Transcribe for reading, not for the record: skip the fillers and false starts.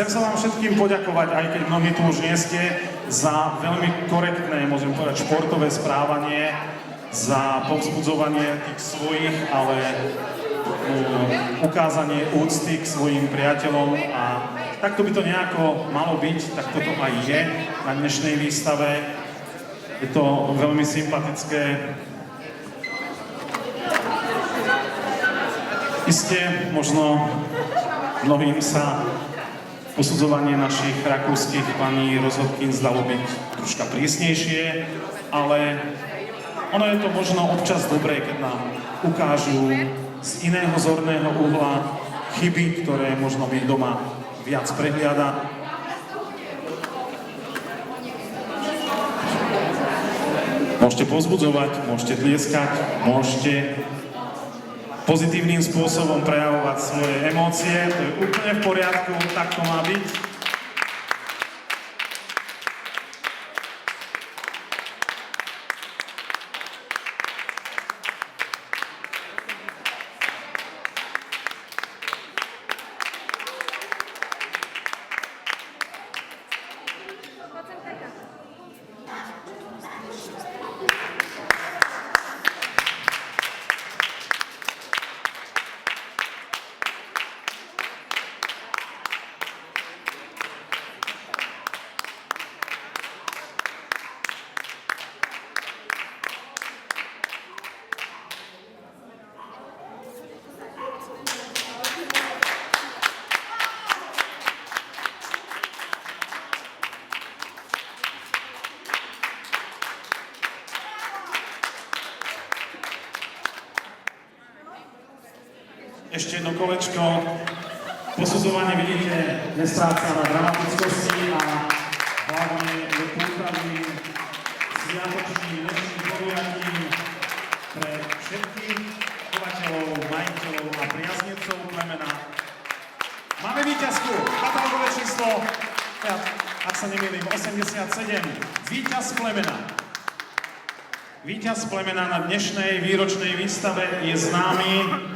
Chcem sa vám všetkým poďakovať, aj keď mnohí tu už nie ste, za veľmi korektné, môžem povedať, športové správanie, za povzbudzovanie tých svojich, ale ukázanie úcty k svojim priateľom a takto by to nejako malo byť, tak toto aj je na dnešnej výstave. Je to veľmi sympatické. Isté, možno mnohým sa posudzovanie našich rakúskych paní rozhodkyň zdalo byť troška prísnejšie, ale ono je to možno občas dobré, keď nám ukážu z iného zorného uhla chyby, ktoré možno my doma viac prehliada. Môžete povzbudzovať, môžete tlieskať, môžete pozitívnym spôsobom prejavovať svoje emócie. To je úplne v poriadku, tak to má byť. Ešte jedno kolečko. Posudzovanie, vidíte, nestráca na dramatickosti a hlavne je pútavým sviatočným nočným podujatím pre všetkých chovateľov, majiteľov a priaznivcov plemena. Máme víťazku, katalógové číslo, ak sa nemýlim, 87. Víťaz plemena. Víťaz plemena na dnešnej výročnej výstave je známy